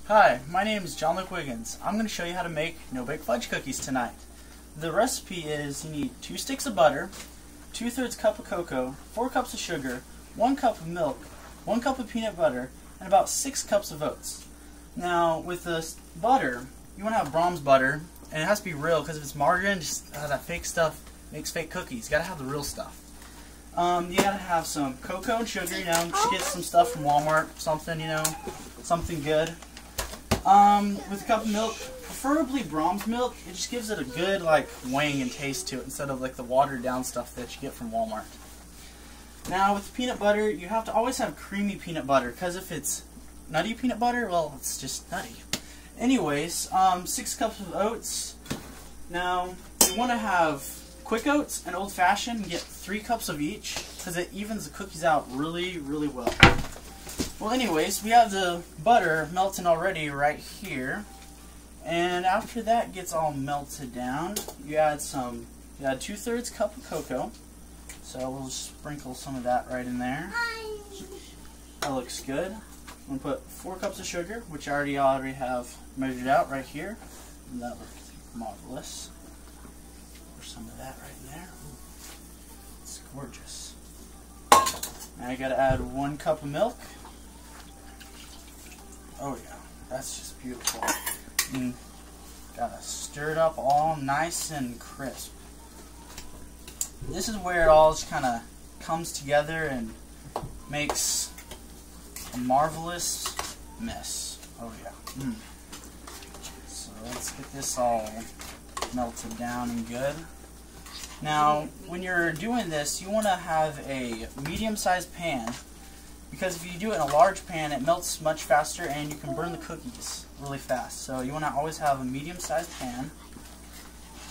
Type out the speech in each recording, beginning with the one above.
Hi, my name is John Luke Wiggins. I'm going to show you how to make no-bake fudge cookies tonight. The recipe is you need 2 sticks of butter, 2/3 cup of cocoa, 4 cups of sugar, 1 cup of milk, 1 cup of peanut butter, and about 6 cups of oats. Now, with the butter, you want to have Brahms butter, and it has to be real because if it's margarine, just that fake stuff makes fake cookies. You got to have the real stuff. You got to have some cocoa and sugar, just get some stuff from Walmart, something, something good. With a cup of milk, preferably Brahms milk. It just gives it a good wang and taste to it instead of the watered down stuff that you get from Walmart. Now with peanut butter, you have to always have creamy peanut butter because if it's nutty peanut butter, well, it's just nutty. Anyways, 6 cups of oats. Now you want to have quick oats and old fashioned. You get 3 cups of each because it evens the cookies out really, really well. Well, anyways, we have the butter melting already right here, and after that gets all melted down, you add 2/3 cup of cocoa. So we'll sprinkle some of that right in there. That looks good. I'm gonna put 4 cups of sugar, which I already have measured out right here, and that looks marvelous. Pour some of that right in there. Ooh, it's gorgeous. Now I gotta add 1 cup of milk. Oh yeah, that's just beautiful. And gotta stir it up all nice and crisp. This is where it all just kind of comes together and makes a marvelous mess. Oh yeah. So let's get this all melted down and good. Now, when you're doing this, you want to have a medium-sized pan. Because if you do it in a large pan, it melts much faster and you can burn the cookies really fast. So you want to always have a medium-sized pan.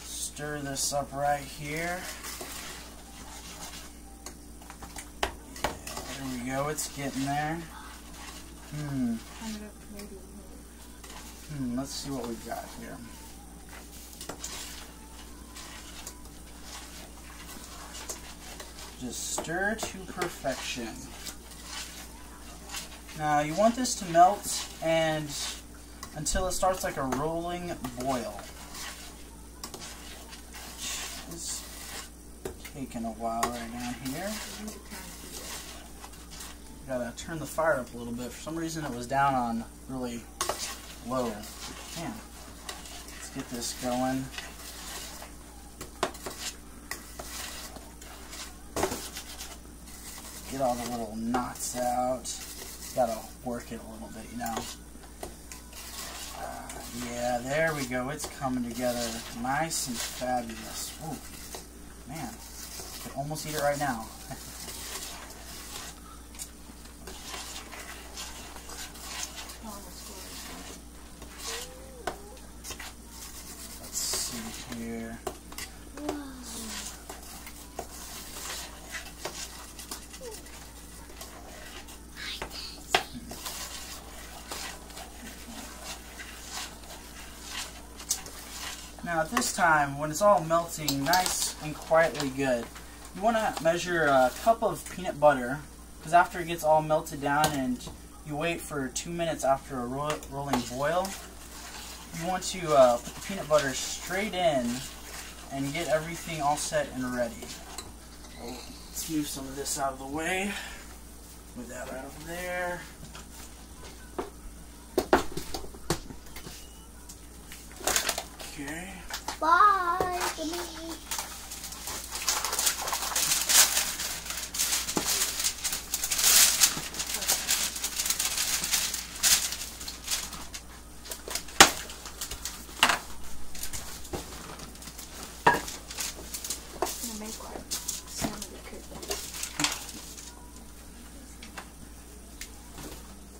Stir this up right here. Yeah, there we go, it's getting there. Let's see what we've got here. Just stir to perfection. Now you want this to melt and until it starts like a rolling boil. It's taking a while right down here. Gotta turn the fire up a little bit. For some reason it was down on really low. Man, let's get this going. Get all the little knots out. Gotta work it a little bit, Yeah, there we go. It's coming together nice and fabulous. Ooh, man, I could almost eat it right now. Let's see here. Now at this time, when it's all melting nice and quietly good, you want to measure a cup of peanut butter, because after it gets all melted down and you wait for 2 minutes after a rolling boil, you want to put the peanut butter straight in and get everything all set and ready. Well, let's move some of this out of the way. Move that right over there. Okay. Bye.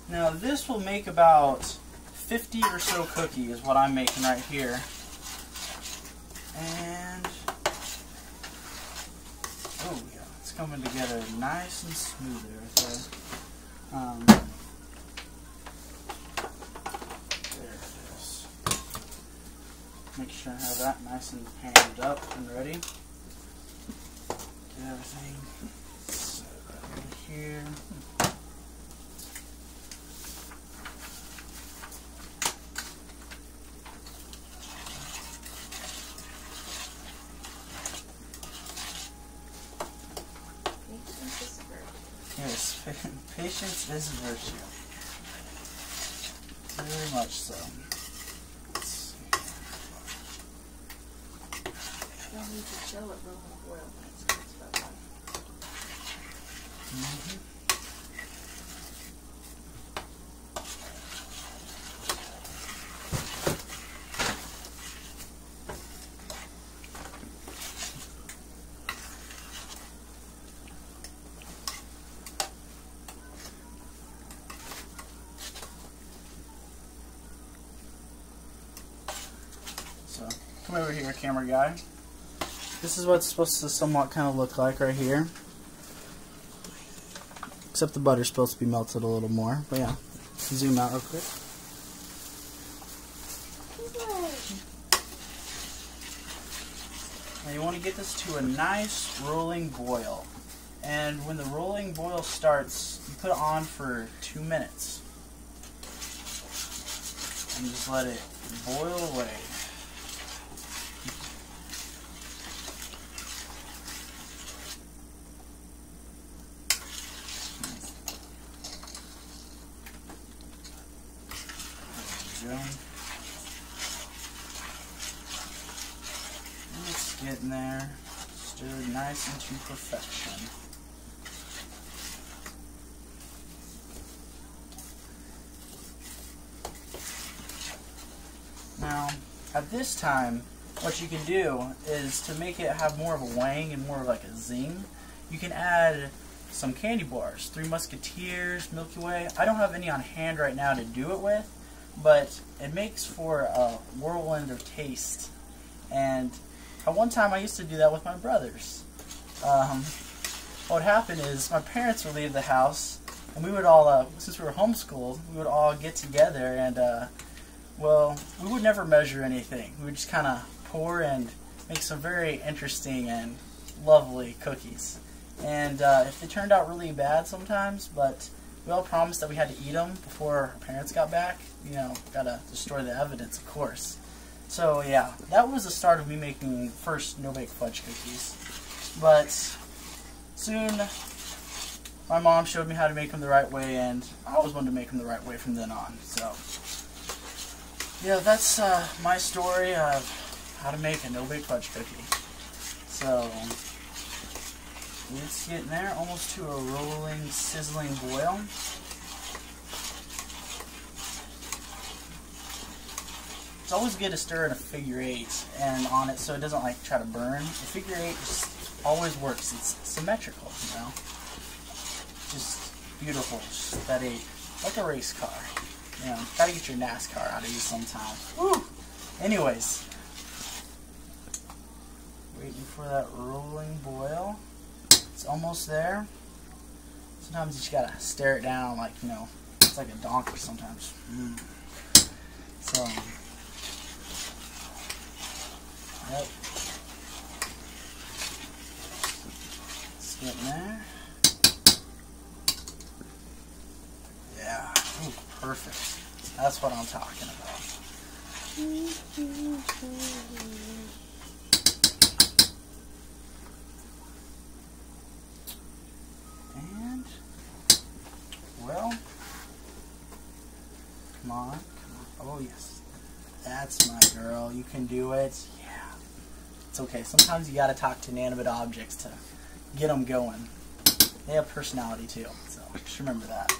Now this will make about 50 or so cookies is what I'm making right here. And oh yeah, it's coming together nice and smooth there. There it is. Make sure I have that nice and panned up and ready. Get everything set right here. Patience is a virtue. Very much so. Let's see. You don't need to chill it real well. Mm-hmm. So, come over here, camera guy. This is what it's supposed to somewhat kind of look like right here. Except the butter's supposed to be melted a little more. But yeah, zoom out real quick. Now you want to get this to a nice rolling boil. And when the rolling boil starts, you put it on for 2 minutes. And just let it boil away. And it's getting there, stirred nice into perfection. Now, at this time, what you can do is to make it have more of a wang and more of like a zing, you can add some candy bars, Three Musketeers, Milky Way. I don't have any on hand right now to do it with, but it makes for a whirlwind of taste. And at one time I used to do that with my brothers. What would happen is my parents would leave the house, and we would all, since we were homeschooled, we would all get together and, well, we would never measure anything. We would just kind of pour and make some very interesting and lovely cookies. And if they turned out really bad sometimes, but we all promised that we had to eat them before our parents got back. You know, gotta destroy the evidence, of course. So yeah, that was the start of me making first no-bake fudge cookies. But soon, my mom showed me how to make them the right way, and I always wanted to make them the right way from then on. So yeah, that's my story of how to make a no-bake fudge cookie. So it's getting there, almost to a rolling, sizzling boil. It's always good to stir in a figure 8 and on it so it doesn't like try to burn. The figure 8 just always works. It's symmetrical, you know. Just beautiful, just that 8, like a race car. You know, gotta get your NASCAR out of you sometime. Woo! Anyways, waiting for that rolling boil. It's almost there. Sometimes you just gotta stare it down like, you know, it's like a donkey sometimes. So, yep. It's getting there. Yeah. Ooh, perfect. That's what I'm talking about. And, well, come on. Oh, yes. That's my girl. You can do it. Yeah. It's okay. Sometimes you gotta talk to inanimate objects to get them going. They have personality too, so just remember that.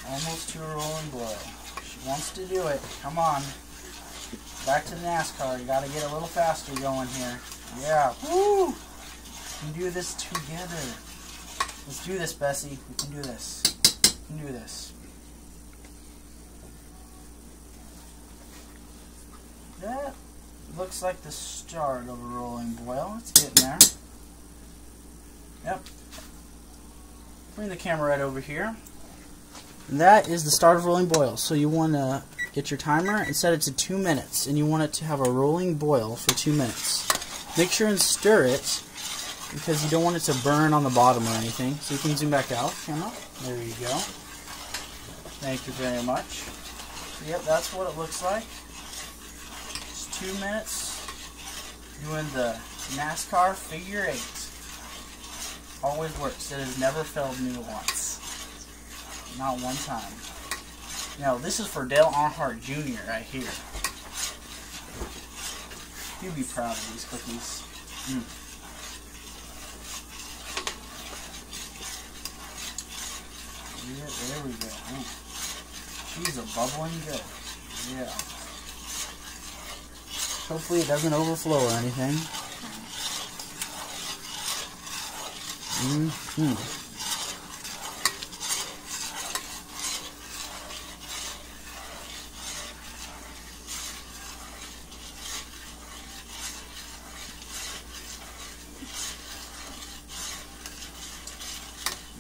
Almost to a rolling boil. She wants to do it. Come on. Back to the NASCAR. You gotta get a little faster going here. Yeah. Woo! We can do this together. Let's do this, Bessie. We can do this. We can do this. That looks like the start of a rolling boil. It's getting there. Yep. Bring the camera right over here. And that is the start of rolling boil. So you want to get your timer and set it to 2 minutes. And you want it to have a rolling boil for 2 minutes. Make sure and stir it because you don't want it to burn on the bottom or anything. So you can zoom back out, camera. There you go. Thank you very much. Yep, that's what it looks like. Just 2 minutes doing the NASCAR figure 8. Always works. It has never failed me once. Not one time. Now, this is for Dale Earnhardt Jr. right here. He'll be proud of these cookies. Yeah, there we go. Ooh. These are bubbling good. Yeah. Hopefully it doesn't overflow or anything.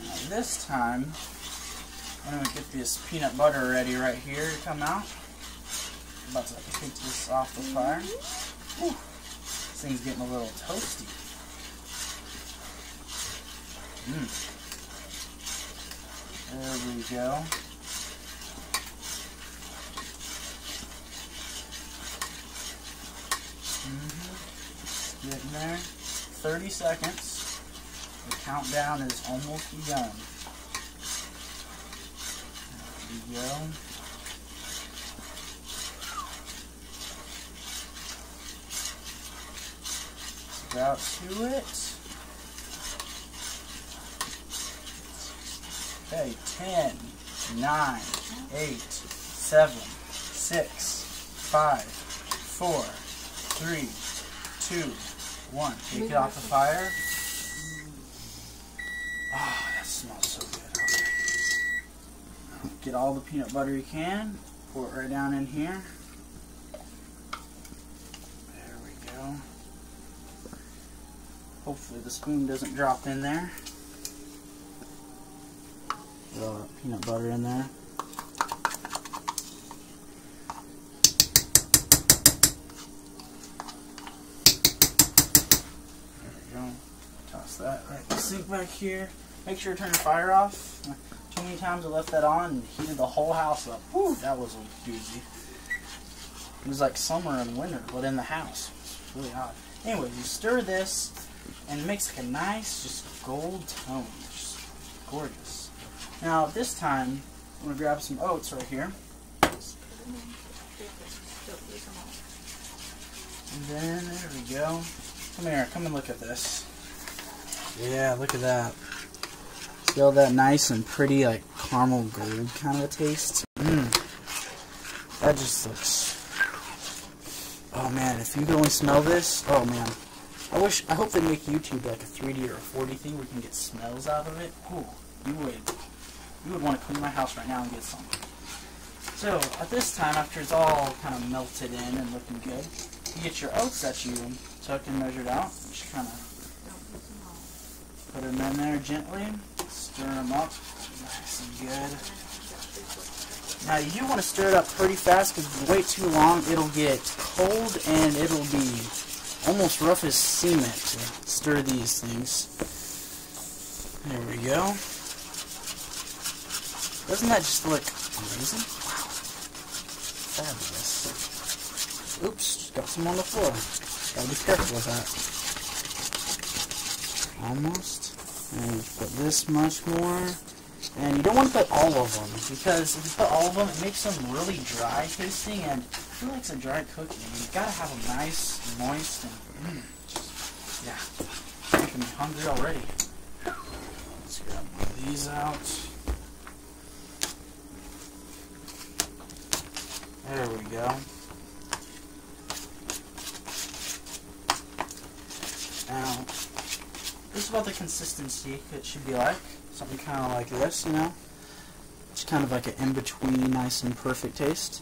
Now this time, I'm going to get this peanut butter ready right here to come out. I'm about to take this off the fire. Whew. This thing's getting a little toasty. There we go. Getting there. 30 seconds. The countdown is almost begun. There we go. About to it. Okay, 10, 9, 8, 7, 6, 5, 4, 3, 2, 1. Take it off the fire. Oh, that smells so good. Okay. Get all the peanut butter you can. Pour it right down in here. There we go. Hopefully the spoon doesn't drop in there. Get all that peanut butter in there. There we go. Toss that right in the sink back here. Make sure to turn the fire off. Too many times I left that on and heated the whole house up. Whew, that was a doozy. It was like summer and winter, but in the house. It's really hot. Anyways, you stir this and it makes like a nice, just gold tone. Just gorgeous. Now, this time, I'm going to grab some oats right here. And then, there we go. Come here, come and look at this. Yeah, look at that. See all that nice and pretty, like, caramel gold kind of a taste? That just looks... Oh, man, if you could only smell this, oh, man. I hope they make YouTube like a 3D or a 4D thing where you can get smells out of it. Ooh, you would want to clean my house right now and get some. So, at this time, after it's all kind of melted in and looking good, you get your oats that you took and measured out. Just kind of put them in there gently, stir them up nice and good. Now, you do want to stir it up pretty fast because if you wait too long, it'll get cold and it'll be almost rough as cement to stir these things. There we go. Doesn't that just look amazing? Wow. Fabulous. Oops, just got some on the floor. Gotta be careful with that. Almost. And you put this much more. And you don't want to put all of them, because if you put all of them, it makes them really dry tasting, and who likes a dry cookie? You've got to have them nice, moist, and yeah, making me hungry already. Let's grab one of these out. There we go. Now, this is what the consistency it should be like. Something kind of like this, you know? It's kind of like an in-between, nice and perfect taste.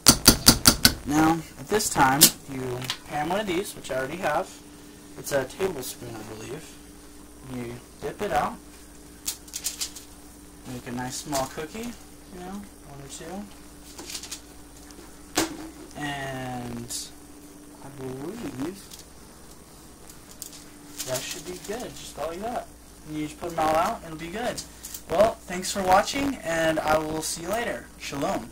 Now, at this time, you pan one of these, which I already have. It's a tablespoon, I believe. You dip it out. Make a nice small cookie, you know, 1 or 2. And I believe that should be good, just all you got. And you just put them all out, it'll be good. Well, thanks for watching, and I will see you later. Shalom.